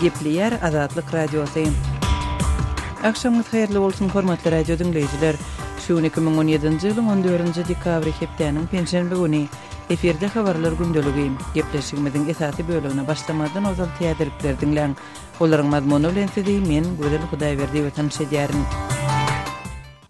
Gepleyer Azatlyk Radiosu. Akşamınız hayırlı bolsun hormatly radio dinleyijiler. Şu 2017-nji ýylyň 14-nji dekabry hepdeniň penşenbe güni eferde habarlar gündöligi gepleşigimiziň esasy bölümine başlamadan ozal teýdirlikler dinleň. Olaryň mazmuny bilen sizi men Gözel Hudaýberdi we tanışýaryn.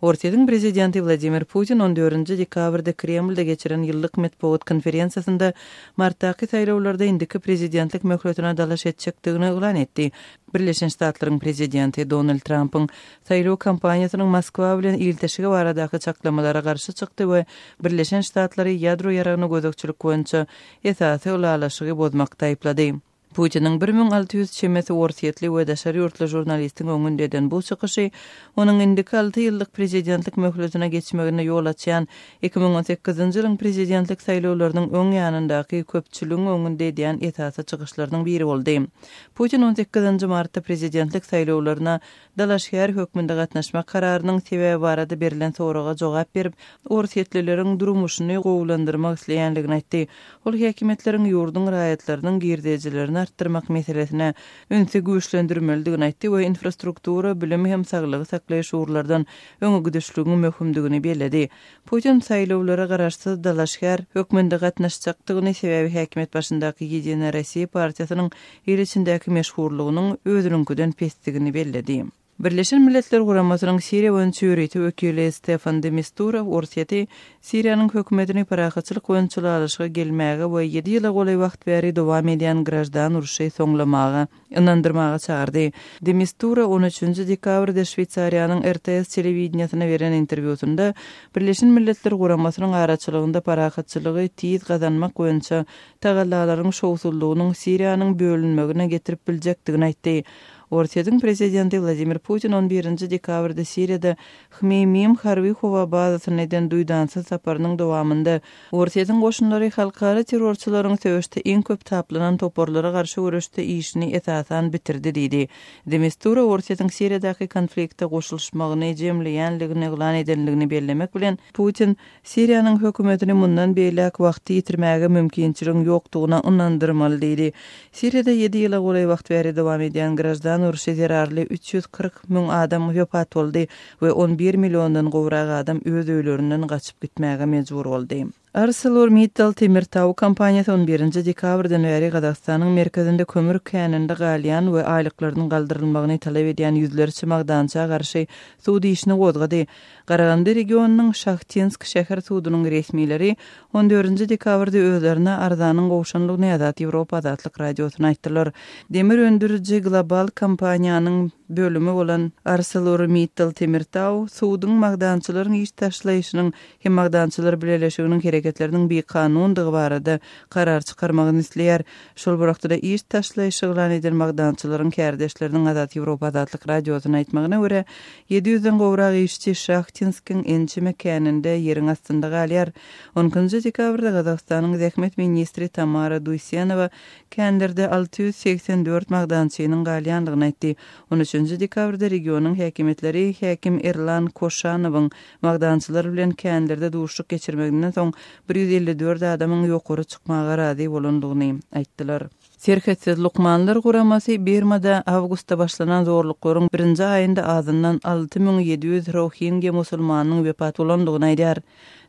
Ortiýanyň prezidenti Vladimir Putin 14-nji dekabrda Kremlde geçiren ýyllyk metbuat konferensiýasynda martdaky saýlawlarda indiki prezidentlik möhletine dalaş etjekdigini elan etdi. Birleşen Ştatlaryň prezidenti Donald Trump'yň saýlaw kampaniýasynyň Moskwa bilen ilteşigi baradaky çaklamalara garşy çykdy we Birleşen Ştatlary ýadro ýaragyny gözekçilik boýunça esasy ulalaşygy bozmakda aýplady. Putin'in 1600 çemesi ortiýetli we daşary ýurtly jurnalistiň öňündeden bu çykyşy onuň indiki 6 ýyllyk prezidentlik möhletine geçmegine ýol açýan 2018-nji ýylyň prezidentlik saýlawlarynyň öň ýanyndaky köpçüligiň öňünde edýän esasy çykyşlarynyň biri boldy. Putin 18-nji martda prezidentlik saýlawlaryna dalaşýar hökmünde gatnaşmak kararynyň sebäbi barada berilen soraga jogap berip, ortiýetlileriň durmuşyny gowlandyrmak isleýänligini aýtdy. Ol häkimetleriň ýurdun raýatlarynyň girdejilerini arttırmak meselesine önse güýçlendirmeldigini aýtdy we infrastruktura, bilim hem saglygy saklaýyş urlardan öňe gidişliginiň möhümdigini bellädi. Putin saýlawlara garaşsyz dalaşýar hökmünde gatnaşjakdygyny sebäbi häkimet başyndaky Ýedini Rossiýa partiýasynyň ýer içindäki meşhurlygynyň özüninkiden pesdigini bellädi. Birleşen Milletler Guramasynyň Siriýa boýunça ýöretip ökili Stefan de Mistura ortiýety Siriýanyň hökümetini parahatçylyk boýunça alışyga gelmäge we 7 ýyla golay wagt bäri dowam edýän grajdan uruşy soňlamaga ynandyrmaga çağırdy. De Mistura 13-nji dekabrda Şweýçariýanyň RTS telewizionasyna beren interwýusunda Birleşen Milletler Guramasynyň araçylygynda parahatçylygy tiýiz gazanmak boýunça tagallalaryň şowsullygynyň Siriýanyň bölünmegine getirip biljekdigini aýtdy. Ortiýanyň prezidenti Vladimir Putin 11-nji dekabrda Siriýada Hmeymim harby howa bazasynyň duýdansyz saparynyň dowamında Ortiýanyň goşunlary halkara terrorçylaryň söwüşde iň köp taplanan toporlara garşy görüşde işini esasan bitirdi diýdi. Demistura Ortiýanyň Siriýadaky konfliktde goşulmagyny jemleýänligini elan edenligini bellemek bilen Putin Siriýanyň hökümetini mundan beýlek wagty ýitirmäge mümkinçiliginiň ýokdugyna ynandyrmaly diýdi. Siriýada 7 ýyla golay wagt bäri dowam edýän grajdan uruşy zerarly 340 000 adam wepat boldy we 11 millióndan gowrak adam öz öýlerinden gaçyp gitmäge mejbur boldy. ArcelorMittal Temirtau kompaniýasy 11-nji dekabrdan beri Gazakstanyň merkezinde kömür käninde galýan we aýlyklarynyň galdyrylmagyny talap edýän ýüzlerçe magdança garşy suwdy işini gozgady. Garagandy regionunyň Şahtinsk şäher suwdynyň resmileri 14-nji dekabrda özlerine arzanyň gowşanlygyny Azat Ýewropa Azatlyk radiosyna aýtdylar. Demir öndüriji global kompaniýanyň bölümi bolan ArcelorMittal Temirtau suwdyň magdançylaryň iş taşlaýyşynyň hem magdançylar birleşiginiň hereketleriniň bir kanundygy barada karar çykarmagyny isleýär. Şol wagtda iş taşlaýyşy elan edilen magdançylaryň kärdeşleriniň Azat Ýewropa Azatlyk radiosyna aýtmagyna görä 700-den gowrak işçi Şahtinskiň ençi mekanynda ýeriň astynda galýar. 10-njy dekabrda Gazakstanyň Zähmet ministri Tamara Duysenowa kändirde 684 magdançynyň galýanlygyny aýtdy. 13-nji dekabrda regionuň häkimetleri häkim Erlan Koşanowyň magdançylar bilen kändirde duşluk geçirmeginden soň 154 adamyň ýokary çykmaga razy bolandygyny aýtdylar. Serketsiz Lukmanlar Guramasy Birmada awgustda başlanan zorluklaryň 1-nji aýynda azyndan 6700 Rohingya musulmanynyň wepat bolandygyny aýdýar.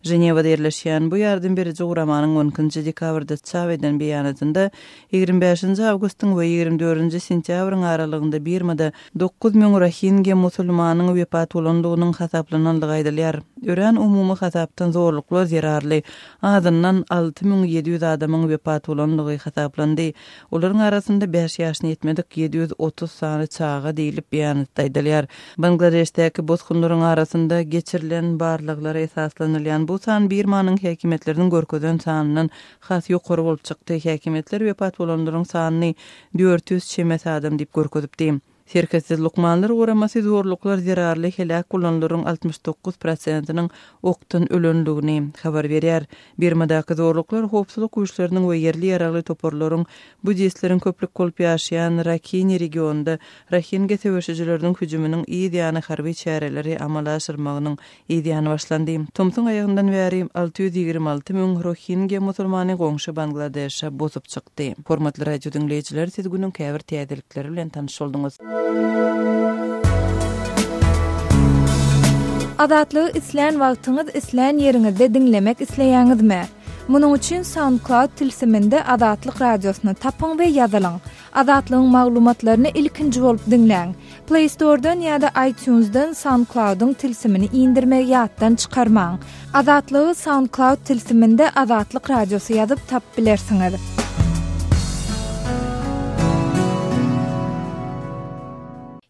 Ženewada ýerleşýän bu ýardym berici guramanyň 10-njy dekabrda çap eden beýanatynda 25-nji awgustyň we 24-nji sentýabryň aralygynda Birmada 9000 Rohingya musulmanynyň wepat bolandygynyň hasaplananlygy aýdylýar. Ören umumy hasapdan zorluklar zerarly azyndan 6700 adamyň wepat bolandygy hasaplandy. Olaryň arasynda 5 ýaşyna ýetmedik 730 sany çağa diýilip beýanatda aýdylýar. Bangladesdäki bozgunlaryň arasynda geçirilen barlyklara esaslanylýan bu san Birmanyň häkimetleriniň görkezden sanynyň has ýokary bolup çykdy. Häkimetler wepat bolanlaryň sanyny 400 çemes adam diýip görkezipdi. Serketsiz lukmanlar uğraması zorluklar zirarlı helak kullanılaryň 69%-iniň oktan ölenligini habar berýär. Birmadaky zorluklar hopsuluk güýçleriniň we yerli ýaragly toparlaryň bu jeslerin köplük bolup ýaşaýan Rakhine regionunda Rakhine göteberçileriniň hüjüminiň ýa-da harby çäreleri amala aşyrmagynyň ýa-da başlandy. Tomtuň aýagyndan bäri 626 000 Rohingya musulmany goňşy Bangladeşe bozup çykdy. Hormatly radio dinleýijiler, siz günüň käbir täzelikleri bilen tanyş bolduňyz. Adatlygy isleýän wagtyňyz isleýän ýeriňizde dinlemek isleýäňizmi? Munuň üçin SoundCloud tilsiminde Adatlyk radiosyny tapyň we ýazylyň. Adatlygyň maglumatlaryny ilkinji bolup dinleň. Play Store'dan ýa-da iTunes'dan SoundCloud'un tilsimini indirmek ýatdan çykarmaň. Adatlygy SoundCloud tilsiminde Adatlyk radiosy ýazyp tap bilersiňiz.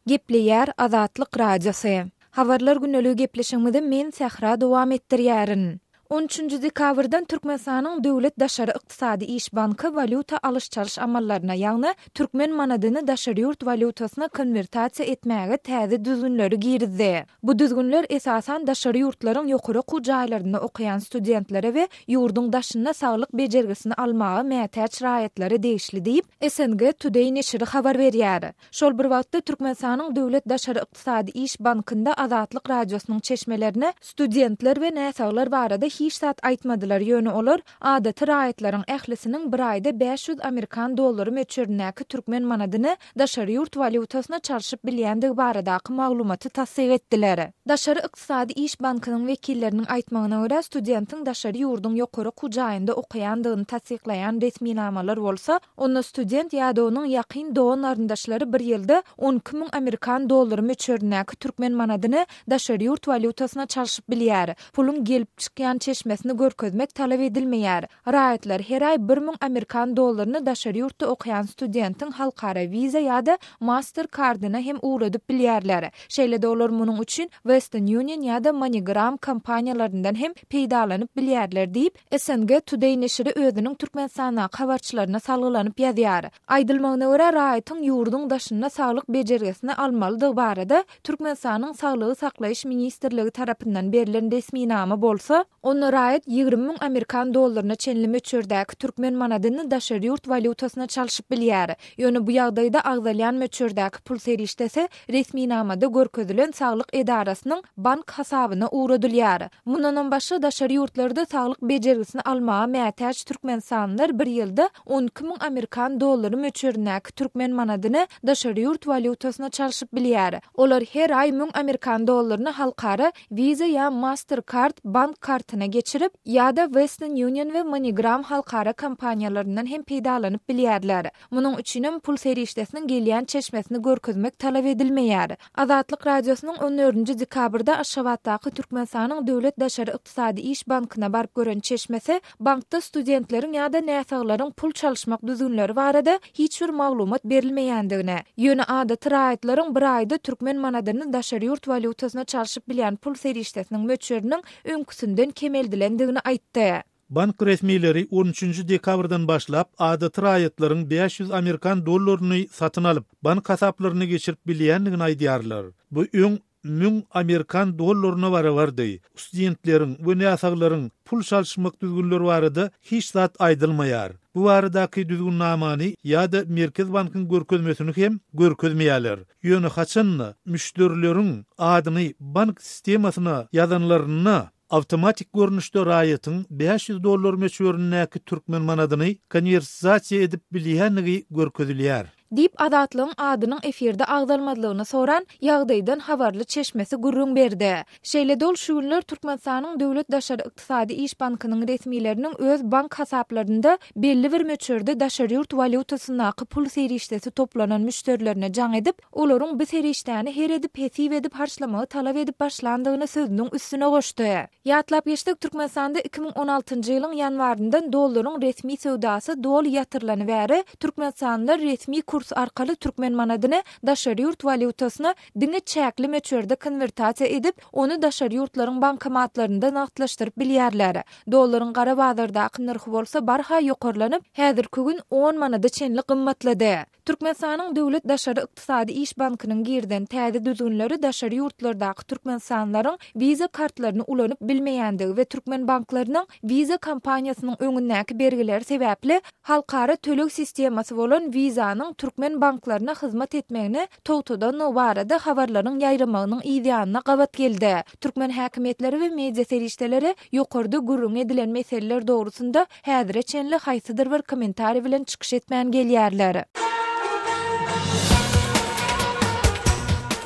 Gepleýär Adatlyk radiosy. Habarlar günneligi gepleşigimizde men Sahra dowam etdirýärin. 13 dekabrdan Türkmenistanyň Döwlet Daşary Ykdysady İş Banky valyuta alış-çalyş amallaryna, ýagny türkmen manadyny daşary ýurt valyutasyna konvertasiýa etmäge täze düzgünleri girdi. Bu düzgünler esasan daşary ýurtlaryň ýokary jaýlarynda okuyan studentlere we ýurdun daşyna saglyk bejergisini almagy mätäç raýatlary degişli diýip SNG Today neşri habar berýär. Şol bir wagtda Türkmenistanyň Döwlet Daşary Ykdysady İş Bankynda Adatlyk radiosynyň çeşmelerine studentler we näsaglar barada hiç saat aýtmadylar, ýöne olar adaty raýatlaryň ählisiniň bir aýda 500 Amerikan dollary möçürnäki türkmen manadyny daşary ýurt valyutasyna çalyşyp bilýändigi baradaky maglumaty tassyk etdiler. Daşary Ykdysady İş Bankynyň wekilleriniň aýtmagyna görä, studentiň daşary ýurdun ýokary jaýynda okuýandygyny tassyklaýan resmi namalar bolsa, onda student ýa-da onuň ýakyn dogan aryndaşlary bir ýylda 12 000 Amerikan dollary möçürnäki türkmen manadyny daşary ýurt valyutasyna çalyşyp bilýär. Pulun gelip çykýan çeşmesini görkezmek talep edilmeýär. Raýatlar her aý 1 000 Amerikan dollaryny daşary ýurtda okuyan studentiň halkara wiza ýa-da Mastercard'yna hem uğradyp bilýärler. Şeýle-de olar munuň üçin Western Union ýa-da MoneyGram kompaniýalaryndan hem peýdalanyp bilýärler diýip SNG Today neşri özüniň Türkmenistana habarçylaryna salgylanyp ýazýar. Aýdylmagyna görä raýatyň ýurdun daşyna saglyk bejergisini almalydygy barada Türkmenistanyň Saglygy saklaýyş ministrligi tarapyndan berilen resmi nama bolsa, onu raýat 20 000 Amerikan dollaryna çenli möçürdäki türkmen manadyny daşary ýurt valyutasyna çalyşyp bilýär. Ýöne bu ýagdaýda agzalyan möçürdäki pul serişdesi resmi namada görkezilen saglyk edarasynyň bank hasabyna uğradylýar. Mundan başga daşary ýurtlarda saglyk bejergisini almagy mätäç türkmensanlar bir ýylda 12 000 Amerikan dollary möçürnäki türkmen manadyny daşary ýurt valyutasyna çalyşyp bilýär. Olar her aý 1000 Amerikan dollaryny halkara Visa ýa Mastercard bank kartyna geçirip ýa-da Western Union we MoneyGram halkara kompaniýalaryndan hem peýdalanyp bilýärler. Munuň üçin pul serişdesiniň gelýän çeşmesini görkezmek talep edilmeýär. Adatlyk radiosynyň 14 dekabrda Aşgabatdaky Türkmenistanyň Döwlet Daşary Ykdysady İş Bankyna barıp gören çeşmesi bankda studentleriň ýa-da näsaglaryň pul çalyşmak düzgünleri barada hiç bir maglumat berilmeýändigine, ýöne adaty raýatlaryň bir aýda türkmen manadyny daşary ýurt valyutasyna çalyşyp bilýän pul serişdesiniň möçüriniň öňküsünden kemeldilendigini aýtdy. Bank resmileri 13 dekabrdan başlap adaty raýatlaryň 500 Amerikan dollaryny satyn alyp bank hasaplaryna geçirip bilýändigini aýdýarlar. Bu öň 1000 Amerikan dollaryna barabardy. Studentleriň we näsaglaryň pul çalyşmak düzgünleri barada hiç zat aýdylmaýar. Bu baradaky düzgünnamany ýa-da Merkez Bankyň görkezmesini hem görkezmeýärler. Ýöne haçanna müşterileriň adyny bank sistemasyna ýazanlaryna awtomatik görnüşde raýatyň 500 dollar möçürnäki türkmen manadyny konversiýa edip bilýändigi görkezilýär. Dip Adatlygyň adynyň efirde agdalmadylygyny soran ýagdaýdan habarly çeşmesi gurrun berdi. Şeýle dol şu günler Türkmenistanyň Döwlet Daşary Ykdysady İş Bankynyň resmileriniň öz bank hasaplarynda belli bir möçürde daşary ýurt valyutasyna pul serişdesi toplanan müşterilerine jaň edip, olaryň bu serişdäni her edip hesip edip harçlamagy talap edip başlandygyny sözüniň üstüne goşdy. Ýatlap geçdik, Türkmenistanda 2016-njy ýylyň ýanwaryndan dollaryň resmi söwdasy dol ýatyrlany bäri Türkmenistanlar resmi kurs arkaly türkmen manadyny daşary ýurt valyutasyna diňe çäkli möçürde konvertasiýa edip, onu daşary ýurtlaryň bankomatlarynda naqdlaşdyryp bilýärler. Dollaryň gara bazardaky narhy bolsa barha ýokarlanyp, häzirki gün 10 manada çenli gymmatlady. Türkmenistanyň Döwlet Daşary Ykdysady İş Bankynyň girden täze düzgünleri daşary ýurtlardaky türkmensanlaryň viza kartlaryny ulanyp bilmeýändigi we türkmen banklarynyň viza kampaniýasynyň öňündäki bergileri sebäpli halkara tölek sistemasy bolan vizanyň türkmen banklaryna hyzmat etmegini towtudan o barada habarlaryň ýaýramagynyň ideýanyna gabat geldi. Türkmen häkimetleri we media serişdeleri ýokarda gurrun edilen meseleler dogrusunda häzirçenli haýsydyr bir kommentari bilen çykyş etmän gelýärler.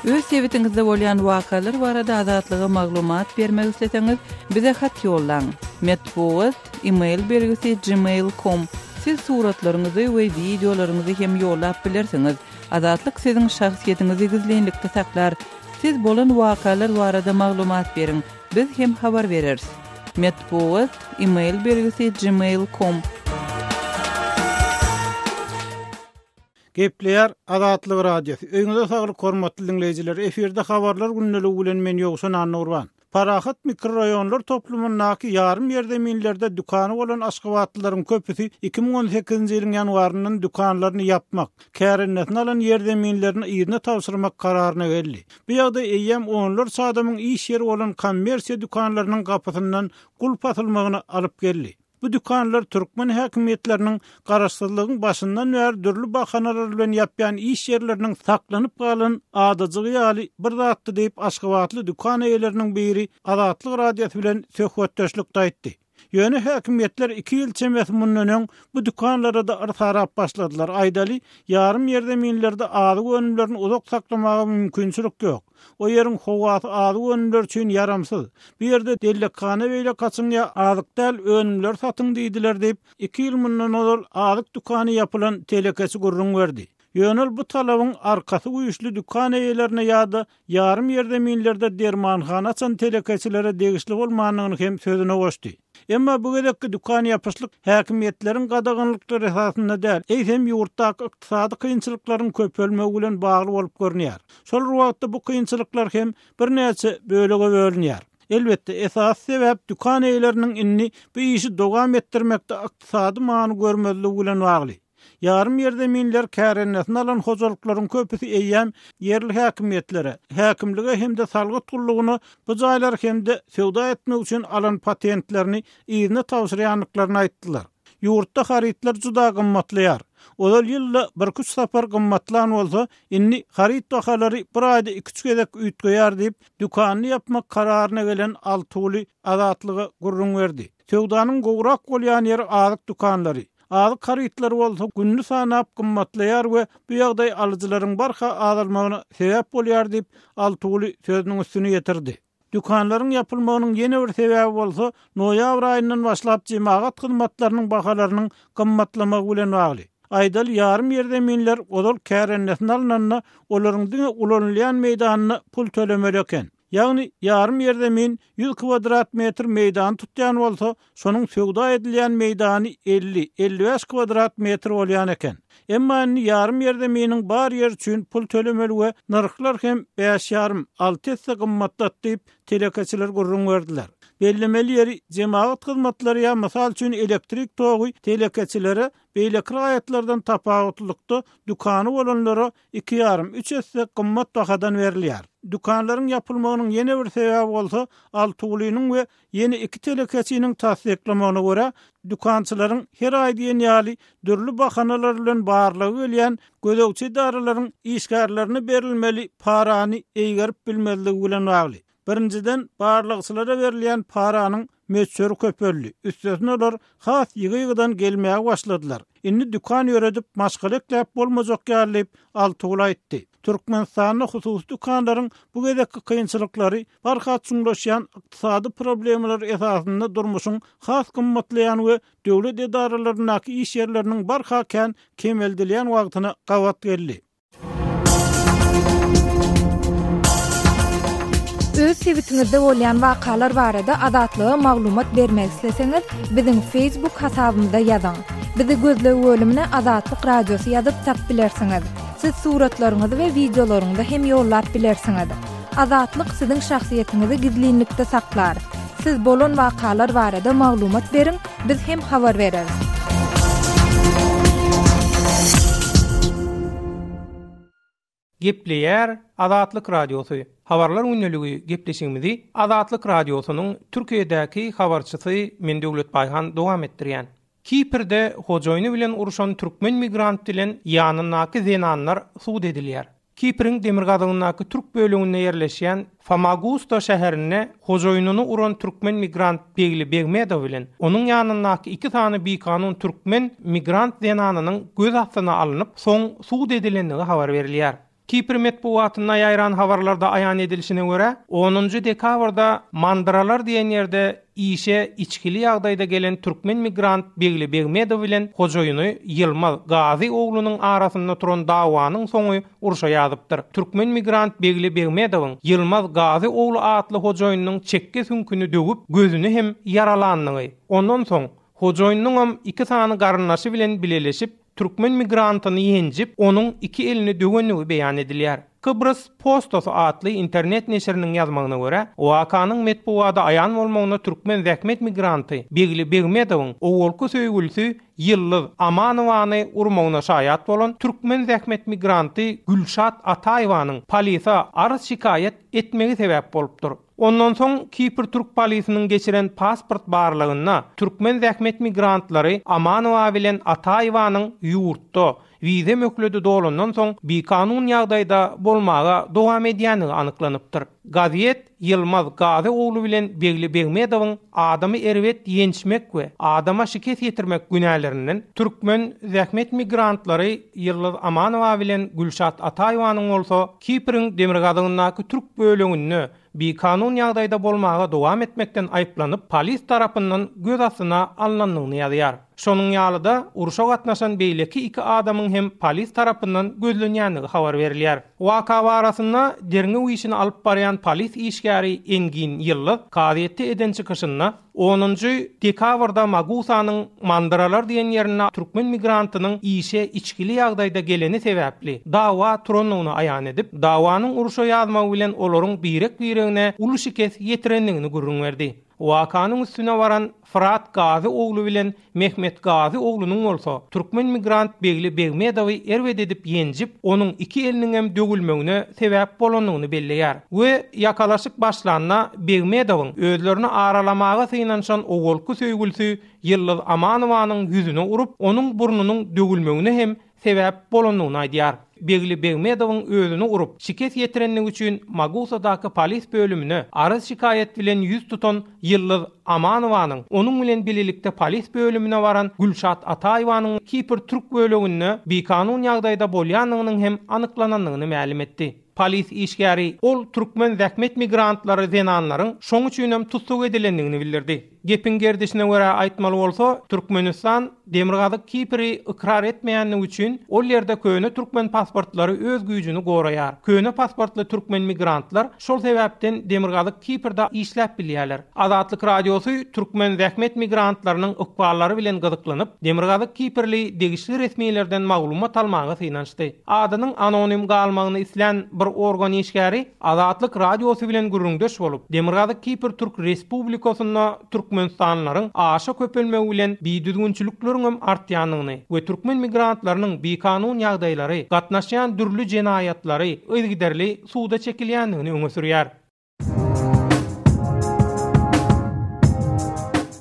Öz sebitingizde bolýan wakalar barada azatlyga maglumat bermek isleseňiz bize hat ýollaň. Metbuat email bergisi gmail.com. Siz suratlaryňyzy we videolaryňyzy hem ýollap bilersiňiz. Azatlyk siziň şahsiýetiňizi gizlenlikde saklar. Siz bolan wakalar barada maglumat beriň. Biz hem habar bereriz. Metbuat email bergisi gmail.com. Gepleýär Azatlyk radiosu. Öňüňizde saglyk hormatly dinleýijiler, eferde habarlar günneligi bilen men ýogsun Annurban. Parahat mikroraýonlar toplumyndaky ýarym ýerde minlerde dükany bolan aşgabatlylaryň köpüsi 2018-nji ýylyň ýanwarynyň dükanlaryny ýapmak, kärenetini alan ýerde minlerini ýerine tawsyrmak kararyna geldi. Bu ýagdaý eýem onlar sadamyň iş ýeri bolan kommersiýa dükanlarynyň gapysyndan gulp atylmagyna alyp geldi. Bu dükanlar Türkmen häkimetleriniň garaşsyzlygyň başyndan bäri dürli bahanalar bilen ýapýan iş ýerleriniň saklanyp galan adadygy ýaly bir zatdy diýip aşgabatly dükan eýleriniň biri Azatlyk radiosu bilen söhbetdeşlikde aýtdy. Ýöne häkimetler 2 ýyl çemesmundan bu dükanlara da artarap başladylar. Aýdaly ýarym ýerde minlerde ady önümlerini uzak saklamagy mümkinçilik ýok. O ýeriň howasy ady önümler üçin yaramsyz. Bu ýerde dellekana beýle kaçynýa adykdal önümler satyň diýdiler diýip 2 ýyl mundan ol adyk dükany ýapylan telekesi gurrun berdi. Ýönel bu talabyň arkasy güýçli dükan eýlerine ýa-da ýarym ýerde minlerde dermanhana açan telekecilere degişli bolmanyny hem sözüne goşdy. Emma bu gedekki dükan ýapyşlyk häkimetleriň gadagynlyklary esasynda däl, eýsem ýurtdaky ykdysady kynçylyklaryň köpelmegi bilen bagly bolup görünýär. Şol wagtda bu kynçylyklar hem bir näçe bölege bölünýär. Elbette esas sebäp dükan eýleriniň inni bu işi dowam etdirmekde ykdysady many görmezligi bilen bagly. Ýarym ýerde minler kärenetini alan hojalyklaryň köpüsi eýýäm ýerli häkimetlere, häkimlige hemde salgy tullugyny bu jaýlar hemde sewda etmek üçin alan patentlerini ýerine tawşyrýanlyklaryny aýtdylar. Ýurtda haritler juda gymmatlyar. Olal ýylda 1-2 sapar gymmatlan bolsa, inni harit bahalary bir aýda 2-3 gezek üýtgeýär diýip dükany ýapmak kararyna gelen Altuly Azatlyga gurrun berdi. Sewdanyň gowrak bolýan ýeri azyk dükanlary. Azyk haritler bolsa günni sanap gymmatlaýar we bu ýagdaý alyjylaryň barha azalmagyna sebäp bolýar diýip Altuly sözüniň üstüne ýetirdi. Dükanlaryň ýapylmagynyň ýene bir sebäbi bolsa, noýabr aýyndan başlap jemaat hyzmatlarynyň bahalarynyň gymmatlamagy bilen bagly. Aýdaly ýarym ýerde minler odol kärenetini alnanna olaryň diňe ulanylýan meýdanyna pul tölemeli eken. Ýagny ýarym ýerde min 100 kvadrat metr meýdan tutýan bolsa, şonuň sewda edilýän meýdany 50-55 kvadrat metr bolýan eken. Emma ýarym ýerde miniň bar ýer üçin pul tölemeli we narhlar hem 5,5-6 hisse gymmatlat diýip telekeciler gurrun berdiler. Bellemeli ýeri jemaat hyzmatlary ýa mysal üçin elektrik togy telekecilere beýleki aýatlardan tapagutlykda dükany bolanlara 2,5-3 hisse gymmat bahadan berilýär. Dükanlaryň ýapylmagynyň ýene bir sebäbi bolsa, Altulynyň we ýene 2 telekeciniň tasdiklamagyna görä, dükançylaryň her aý diýen ýaly dürli bahanalar bilen barlygy gelýän gözegçi daralaryň işgärlerini berilmeli parany eýgerip bilmezligi bilen bagly. Birinciden barlykçylara berilýän paranyň meçhur köpelli. Üstesine olar has ýygy-ýygydan gelmäge başladylar. Inni dükan ýöredip maşgalekläp bolmajak ýalyp Altuly aýtdy. Türkmenistanyň hususy dükanlaryň bu gedekki kynçylyklary barha çuňlaşýan ykdysady problemler esasynda durmuşyň has gymmatlaýan we döwlet edaralarynyň iş ýerleriniň barha kemeldilýän wagtyna gabat geldi. Öz sebitingizde bolýan wakalar barada azatlyga maglumat bermek isleseňiz, biziň Facebook hasabymyzda ýazyň. Bizi gözlegi bölümine Azatlyk radiosu ýazyp tap bilersiňiz. Siz suratlaryňyzy we videolaryňyzy hem ýollap bilersiňiz. Azatlyk siziň şahsiýetiniňizi gizlinlikde saklar. Siz bolan wakalar barada maglumat beriň, biz hem habar bereriz. Gepleýär Azatlyk Radiosu. Habarlar günneligi gepleşigimizi Azatlyk Radiosunyň Türkiýedäki habarçysy Mendewlet Bayhan dowam etdirýän. Kiprde hojoyny bilen uruşan türkmen migrant bilen ýanynaky zenanlar suud edilýär. Kipriň Demirgazynyňky türk bölüginde ýerleşýän Famagusta şäherine hojoynyny uran türkmen migrant Begli Begmedow bilen onuň ýanynaky 2 tany bikanun türkmen migrant zenanynyň göz astyna alınıp soň suud edilenligi habar berilýär. Kipr metbuatyna ýaýran habarlarda aýan edilişine görä 10 dekabrda Mandıralar diýen ýerde işe içkili ýagdaýda gelen türkmen migrant Begli Begmedow bilen hojoyny Yılmaz Gazi oglunyň arasynda turan dawanyň soňy uruşa ýazypdyr. Türkmen migrant Begli Begmedowyň Yılmaz Gazi oglu atly hojoynyň çekke sünküni dögüp gözüni hem yaralandygy. Ondan soň hojoynyň 2 tany garyndaşy bilen bileleşip türkmen migrantyny ýenjip onuň 2 elini dögenligi beýan edilýär. Kıbrıs Postası atly internet neşriniň ýazmagyna görä, wakanyň metbuada aýan bolmagyna türkmen zähmet migranty Begli Begmedowyň owulky söýgülisi Yıldız Amanowany urmagyna şaýat bolan türkmen zähmet migranty Gülşat Ataýewanyň polisa arz şikaýet etmegi sebäp bolupdyr. Ondan soň Kipr Türk polisiniň geçiren pasport barlygyna türkmen zähmet migrantlary Amanowa bilen Ataýewanyň ýurtda vize mökledi dolandan soň bikanun ýagdaýda bolmaga dowam edýänligi anyklanypdyr. Gaziet Yılmaz Gazi oglu bilen Begli Begmedowyň adamy erwet ýençmek we adama şikayet ýetirmek günälerinden türkmen zähmet migrantlary Yıldız Amanowa bilen Gülşat Ataýewanyň bolsa Kipriň Demirgazynyňky türk bölügünde bikanun ýagdaýda bolmaga dowam etmekden aýplanyp polis tarapyndan göz astyna alınanlygyny ýazýar. Şonuň ýalyda uruşa gatnaşan beýleki 2 adamyň hem polis tarapyndan gözlenýänligi habar berilýär. Waka barasynda derňe uýşyny alyp barýan polis işgäri Engin Yıldız gazetde eden çykyşynda 10 dekabrda Magusanyň Mandıralar diýen ýerine türkmen migrantynyň işe içkili ýagdaýda geleni sebäpli dawa turanlygyny aýan edip, dawanyň uruşa ýazmagy bilen olaryň birek-biregine uly şikayet ýetirenligini görüňberdi. Wakanyň üstüne waran Fırat Gazi oglu bilen Mehmet Gazi oglunyň bolsa türkmen migrant Begli Begmedowy erwet edip ýenjip onuň 2 eliniň hem dögülmegine sebäp bolanlygyny belleýär. We ýakalaşyk başlanna Begmedowyň özlerini aralamaga synaşan ogolky söýgülisi Yıldız Amanowanyň ýüzüne urup onuň burnunyň dögülmegine hem sebäp bolanlygyny aýdýar. Begli Begmedowyň özüni urup şikayet ýetirenligi üçin Magusadaky polis bölümine arz şikaýet bilen ýüz tutan Yıldız Amanowanyň onuň bilen birlikde polis bölümine waran Gülşat Ataýewanyň Kipr Türk bölügünde bikanun ýagdaýda bolýanlygynyň hem anyklananlygyny ma'lum etdi. Polis işgäri ol türkmen zähmet migrantlary zenanlaryň şoň üçin hem tutsuk edilenligini bildirdi. Gepin gerdişine görä aýtmaly bolsa, Türkmenistan Demirgazy Kipri ikrar etmeýänligi üçin ol ýerde köne türkmen pasportlary öz güýjüni goraýar. Köne pasportly türkmen migrantlar şol sebäpden Demirgazy Kiprda işläp bilýärler. Azatlyk Radiosu türkmen zähmet migrantlarynyň ykballary bilen gyzyklanyp, Demirgazy Kiprli degişli resmiýetlerden maglumat almagy synançdy. Adynyň anonim galmagyny islen bir organ işgäri Azatlyk Radiosu bilen gürrüňdeş bolup, Demirgazy Kipr Türk Respublikasyna Türkmenistanlaryň aşa köpelmegi bilen biýdüzgünçilikleriň hem artýanlygyny we türkmen migrantlarynyň bikanun ýagdaýlary, gatnaşýan dürli jenaýatlary öýgiderli suwda çekilýänligini öňe sürýär.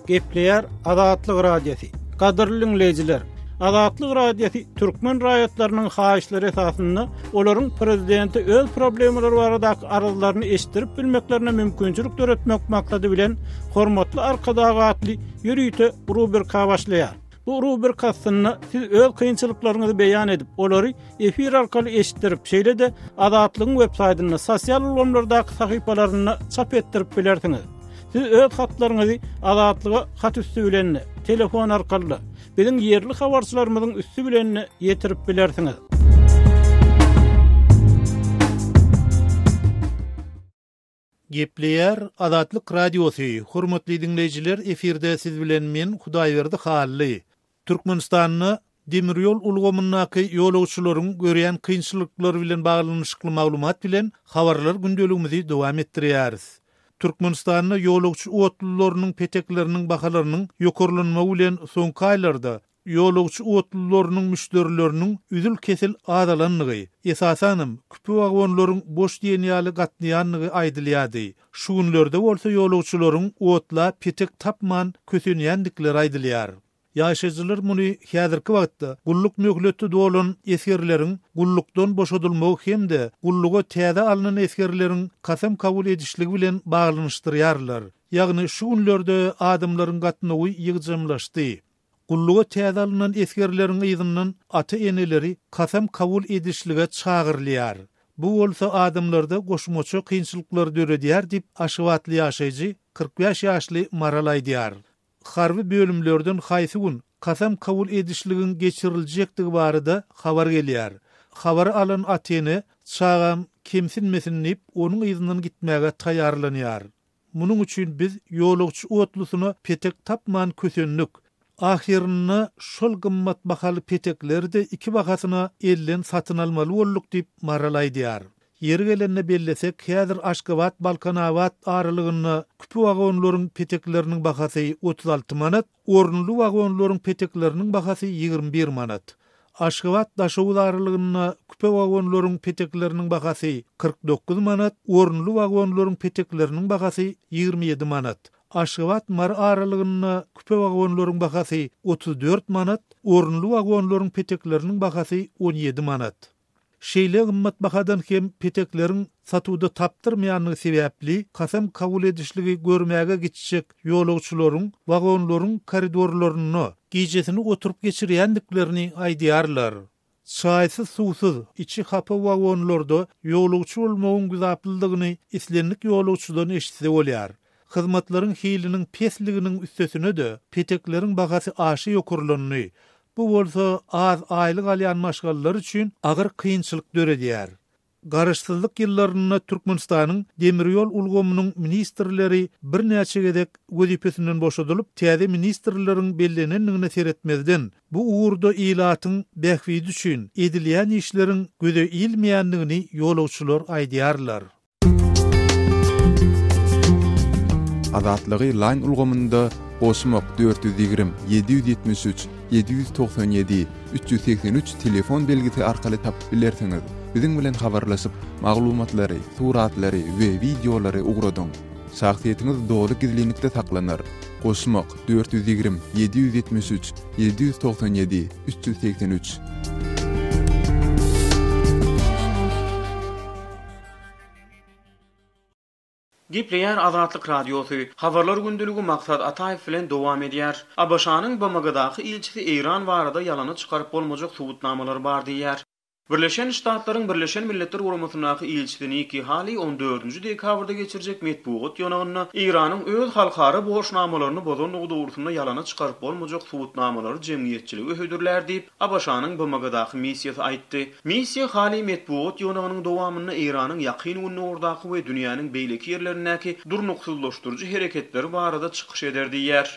Gepleýär Azatlyk Radiosu. Gadyrly dinleýijiler, Azatlyk Radiosu türkmen raýatlarynyň haýyşlary esasynda olaryň prezidenti öz problemleri baradaky arzularyny eşitdirip bilmeklerine mümkinçilik töretmek maksady bilen hormatly arkadagatly ýürüýte rubrika başlaýar. Bu rubrikasyny siz öz kynçylyklaryňyzy beýan edip, olary efir arkaly eşitdirip, şeýle-de Azatlygyň web-saýtyna, sosial ulanlardaky sahypalaryna çap etdirip bilersiňiz. Siz öz hatlaryňyzy Azatlyga hat üstü bilen telefon arkaly biziň ýerli habarçylarymyzyň üstü bilen ýetirip bilersiňiz. Gepleýär Azatlyk Radiosu. Hormatly dinleýijiler, efirde siz bilen men Hudaýberdi Hally. Türkmenistanyň demiryol ulgamyndaky ýolagçylaryň görýän kynçylyklary bilen baglanyşykly maglumat bilen habarlar gündeligimizi dowam etdirýäris. Türkmenistanyň ýolagçy otlullarynyň petekleriniň bahalarynyň ýokurlanmagy bilen soňky aýlarda ýolugçy otlullarynyň müşterileriniň üzül kesil adalanlygy, esasanam küpü wagonlaryň boş ýenýaly gatnaýanlygy aýdylýady. Şu günlerde bolsa ýolugçylaryň otla petek tapman kösenýändikleri aýdylýar. Ýaşaýjylar muny häzirki wagtda gulluk möhletli dolan esgerleriň gullukdan boşadylmagy hemde gulluga täze alynan esgerleriň kasam kabul edişligi bilen baglanyşdyrýarlar. Ýagny şu günlerde adamlaryň gatnagy ýygjamlaşdy. Gulluga täze alynan esgerleriň ýygynyň ata-eneleri kasam kabul edişlige çagyrlýar. Bu bolsa adamlarda goşmaça kynçylyklar döredýär dip aşywatly ýaşaýjy 45 ýaşly Maral aýdýar. Harby bölümlerden haýsy gün kasam kabul edişligin geçiriljekdigi barada habar gelýär. Habary alan atene çagam kimsinmesin dip onuň ýygynyň gitmäge taýýarlanýar. Munuň üçin biz ýolugçy otlusyna petek tapman kösenlik. Ahirine şol gymmat bahaly petekleri 2 bagasyna elden satyn almaly bolduk dip Maral aýdýar. Yer gelende bellesek, häzir Aşgabat, Balkanawat aralygyny küpü wagonlaryň petekleriniň bahasy 36 manat, ornly wagonlaryň petekleriniň bahasy 21 manat. Aşgabat daşowuz aralygyny küpü wagonlaryň petekleriniň bahasy 49 manat, ornly wagonlaryň petekleriniň bahasy 27 manat. Aşgabat mar aralygyny küpü wagonlaryň bahasy 34 manat, ornly wagonlaryň petekleriniň bahasy 17 manat. Şeýle gymmat bahadan hem petekleriň satuwda tapdyrmaýanlygy sebäpli kasam kabul edişligi görmäge gitjek ýolugçylaryň wagonlaryň koridorlaryny gijesini oturup geçirýändiklerini aýdýarlar. Çaýsy suwsuz içi hapa wagonlarda ýolugçy bolmagyň güzaplylygyny islenlik ýolugçydan eşitse bolýar. Hyzmatlaryň hiliniň pesliginiň üstesine de petekleriň bahasy aşy ýokurlanyny. Bu bolsa az aýlyk alýan maşgallar üçin agyr kynçylyk döredýär. Garaşsyzlyk ýyllaryna Türkmenistanyň demiryol ulgamynyň ministrleri bir näçe gedek wezipesinden boşadylyp, täze ministrleriň bellenenligine seretmezden bu uğurda ilatyň bähwidi üçin edilýän işleriň göze ilmeýänligini ýolugçylar aýdýarlar. Azatlygy line ulgamynda Osmok 420 773 797 383 telefon belgisi arkaly tapyp bilersiňiz. Biziň bilen habarlaşyp maglumatlary, suratlary we videolary ugradyň. Şahsiýetiňiz dogry gizlilikde saklanır. Osmok 420 773 797 383. Gepleýär Azatlyk Radiosu. Habarlar gündüligi maksat Ataýew bilen dowam edýär. Abaşanyň BMG-daky ilçisi Eýran barada ýalany çykaryp bolmajak subutnamalar bar diýär. Birleşen Ştatlaryň Birleşen Milletler Guramasynaky ilçisi Nikki Haley 14-nji dekabrda geçirjek metbuat ýonagyny Eýranyň öz halkara boşnamalaryny bozanlygy dogrusynda ýalany çykaryp bolmajak subutnamalary jemgyýetçiligi hödürler diýip Abaşanyň BMG-daky missiýasy aýtdy. Missiýa Haley metbuat ýonagynyň dowamyny Eýranyň ýakyn günnordaky we dünýäniň beýleki ýerlerindäki durnuksuzlaşdyrjy hereketleri barada çykyş eder diýär.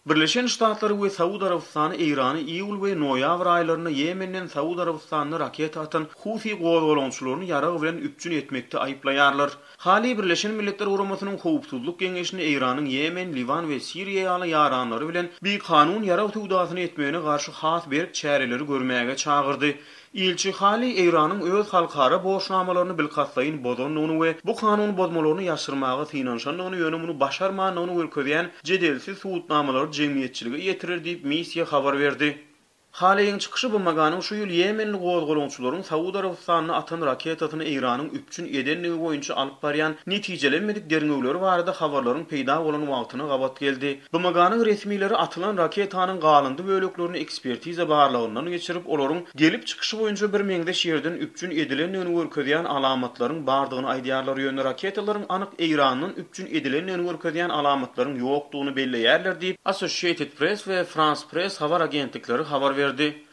Birleşen Ştatlary we Saudi Arabistany Eýrany iýul we noýabr aýlaryna Yemenden Saudi Arabistanyna raket atan Hufi gowrulanyçylaryny ýaragy bilen üpçün etmekde aýplaýarlar. Hali Birleşen Milletler Guramasynyň Howpsuzlyk Geňeşini Eýranyň Yemen, Livan we Siriýa ýaly ýaranlary bilen bir kanun ýaragy tugdasyny etmegine garşy has berk çäreleri görmäge çagyrdy. İlçi Hali Eýranyň öz halkara boşnamalaryny bilkatlaýyn bozanlygyny we bu kanun bozmalaryny ýaşyrmagy synanşanlygyny ýönemuny başarmanyny görkezýän jedelsiz subutnamalar jemgyýetçiligi ýetirir diýip missiýa habar berdi. Haliň çykyşy bu maganyň şu ýyl Yemenli gowrulanyçylaryň Saudi Arabistanyna atan raketatyny Eýranyň üpçün edenligi boýunça alyp barýan netijelenmedik derňewleri barada habarlaryň peýda bolan wagtyna gabat geldi. Bu maganyň resmileri atylan raketanyň galyndy böleklerini ekspertiza barlygyndan geçirip olaryň gelip çykyşy boýunça bir meňdeş ýerden üpçün edilenligini görkezýän alamatlaryň bardygyny aýdýarlar ýönlü raketalaryň anyk Eýranyň üpçün edilenligini görkezýän alamatlaryň ýokdugyny belleýärler diýip Associated Press we France Press habar agentlikleri habar verdi.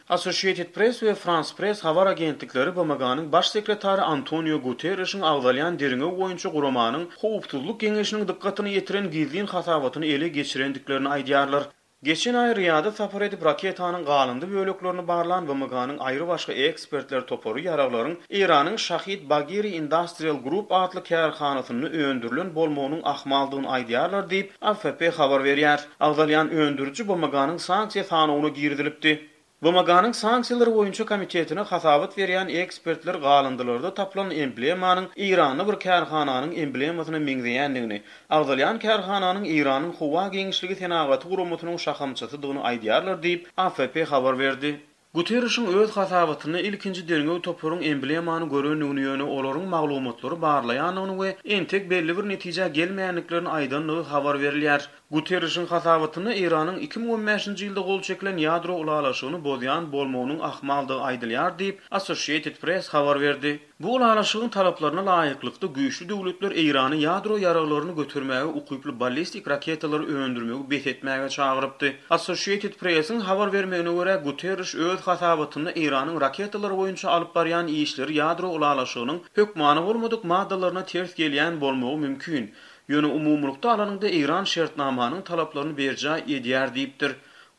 Associated Press we France Press habar agentlikleri bu maganyň baş sekretary Antonio Guterres'iň agdalýan derňew boýunça guramanyň Howpsuzlyk Geňeşiniň dikkatyny ýetiren gizlin hasabatyny ele geçirendiklerini aýdýarlar. Geçen ay Riyada sapar edip raketanyň galyndy böleklerini barlan WMG'nyň aýry başga ekspertler toporu ýaraglaryň Iranyň Shahid Bagheri Industrial Group adly kärhanasyny öndürilen bolmagynyň ahmaldygyny aýdýarlar diýip AFP habar berýär. Agdalyan öndürüjü WMG'nyň sanksiýa sanawyna girdilipdi. WMG'nyň sanksiýalary boýunça komitetine hasabat berýän ekspertler galyndylarda tapylan emblemanyň Iranyň bir kärhananyň emblemasyna meňzeýändigini, Agdalyan kärhananyň Iranyň Howa Geňişligi Senagaty guramatynyň şahamçysydygyny aýdýarlar diýip AFP habar berdi. Guterres'in öz hasabatyny ilkinji derňew topuryň emblemany görenligini ýöne olaryň maglumatlary barlaýanyny we entek belli bir netije gelmeýänliklerini aýdanlygy habar berilýär. Guterres'in hasabatyny Iranyň 2015-nji ýylda gol çekilen ýadro ulalaşygyny bozýan bolmagynyň ahmaldygy aýdylýar diýip Associated Press habar berdi. Bu ulalaşygyň talaplaryna laýyklykda güýçlü döwletler Irany ýadro ýaraglaryny götürmäge, ukyply ballistik raketalary öndürmäge betetmäge çagyrypdy. Associated Press'in habar bermegine görä Guterres öz hasabatyny Iranyň raketalary boýunça alyp barýan işleri ýadro ulalaşygynyň hökmany bolmadyk maddalaryna ters gelýän bolmagy mümkin. Ýöne umumlukda alanyňda Iran şertnamanyň talaplaryny berjä edýär diýipdir.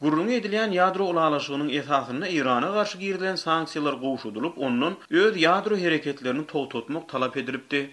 Gurrun edilen ýadro ulalaşygynyň esasyna Irana garşy girilen sanksiýalar goşudylyp, ondan öz ýadro hereketlerini togtatmak talap edilipdi.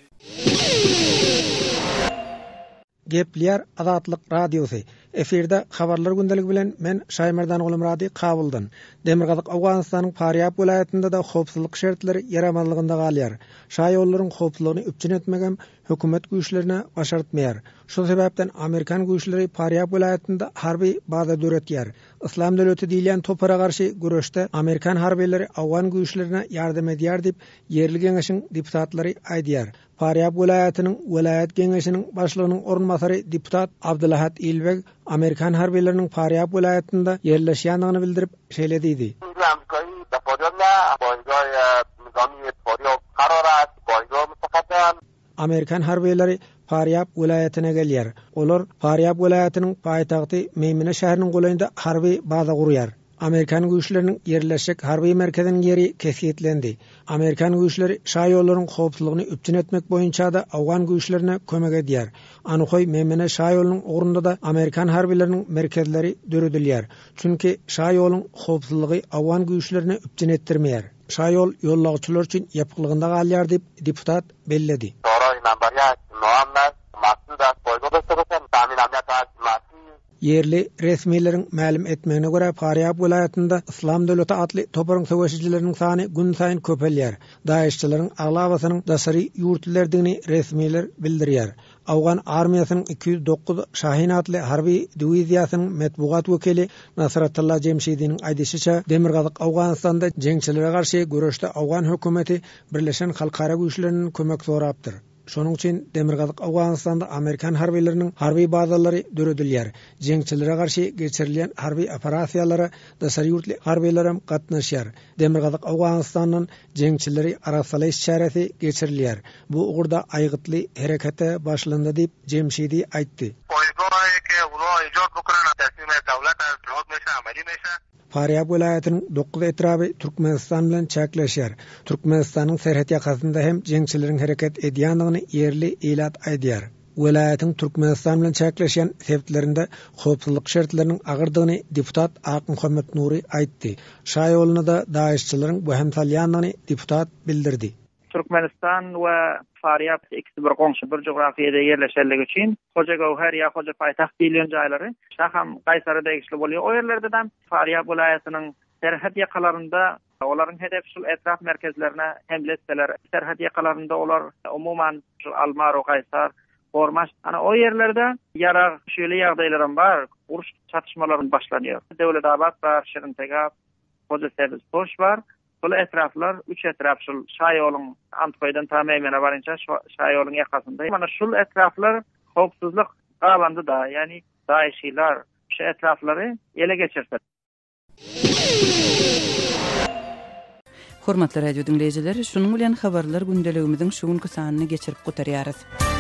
Gepler Azatlyk Radiosu. Efirde habarlar gündeligi bilen men Şaýmerdan Ulum Radi Kabuldan. Demirgazyk Awganystanyň Faryab vilayatynda da howpsuzlyk şertleri ýaramanlygynda galýar. Şaýollaryň howpsuzlygyny üpçün etmegem hökümet güýçlerine başartmaýar. Şu sebäpden Amerikan güýçleri Faryab vilayatynda harby baza döretýär. Islam döwleti diýilen topara garşy güreşde Amerikan harbiýleri Awgan güýçlerine ýardam edýär diýip ýerli geňeşiň deputatlary aýdýar. Faryab vilayatynyň vilayat geňeşiniň başlygynyň orunmasary deputat Abdulahat Ilbek Amerikan harbiýleriniň Faryab vilayatynda ýerleşýändigini bildirip şeýlediydi. Amerikan harbiýleri Faryab vilayatyna gelýär. Olar Faryab vilayatynyň paýtagty Meýmine şäheriniň goýunda harby baza gurýar. Amerikan güýçleriniň ýerleşik harby merkeziniň ýeri kesýetlendi. Amerikan güýçleri şaýollaryň howpsuzlygyny üpçün etmek boýunça da Awgan güýçlerine kömek edýär. Anykoy Meýmine şaýolunyň ugrunda da Amerikan harbiýleriniň merkezleri döredilýär. Çünki şaýolunyň howpsuzlygy Awgan güýçlerine üpçün etdirmeýär. Şaýol ýollagçylar üçin ýapyklygynda galýar diýip deputat belledi. Yerli resmiýetlerin ma'lum etmegine görä Faryab vilayatynda Islam döwleti adly toparyň söwüşçileriniň sany gün saýyn köpelýär. Daeşçilerin aglabasynyň daşary ýurtlardygyny resmiýetler bildirýär. Awgan armiýasynyň 209 Şahin adly harby diwiziýasynyň metbuat wekili Nasratullah Jemşidiň aýdýşyça Demirgazyk Awganystanda jeňçilere garşy güreşde Awgan hökümeti Birleşen Halkara güýçleriniň kömek sorapdyr. Şonuň üçin Demirgazyk Awganystanda Amerikan harbiýleriniň harby bazalary döredilýär. Jeňçilere garşy geçirilen harby operasiýalary daşary ýurtly harbiýler hem gatnaşýar. Demirgazyk Awganystanyň jeňçileri arasynda işçäresi geçirilýär. Bu ugurda aýgytly herekete başlandy diýip Jemşidi aýtdy. Faryab vilayatynyň 9 etraby Türkmenistan bilen çäkleşýär. Türkmenistanyň serhat ýakasynda hem jeňçileriň hereket edýändigini ýerli elat aýdýar. Vilayatyň Türkmenistan bilen çäkleşýän sebäplerinde howpsuzlyk şertleriniň agyrdygyny deputat Ak Muhammed Nuri aýtdy. Şaýoluny da daýyşçylaryň bu hem salýandygyny deputat bildirdi. Türkmenistan we Faryab ikisi bir goňşy bir jografiýada ýerleşenligi üçin Hoja Gowher ýa Hoja paýtaxt diýilen jaýlary şaham Gaýsary degişli bolýar. O ýerlerde de Faryab vilayatynyň serhat ýakalarynda olaryň hedef şul etraf merkezlerine hemletseler. Serhat ýakalarynda olar umuman Almaro, Gaýsar, Hormaş. Ana o ýerlerde ýarag şöyle ýagdaýlarym bar. Uruş çatışmalary başlanýar. Dewletabad bar, Şerimtegap, Hoja Sebez Toş bar. Bu etraflar 3 etraf şul şaýoluň Antkoýdan ta Meýmene barınça şaýoluň ýakasynda. Mana şul etraflar howpsuzlyk galandy da, ýani daýşylar şu etraflary ele geçirse. Hormatly radio dinleýijiler, şunuň bilen habarlar gündeligimiziň şu günkü sanyny geçirip gutarýarys.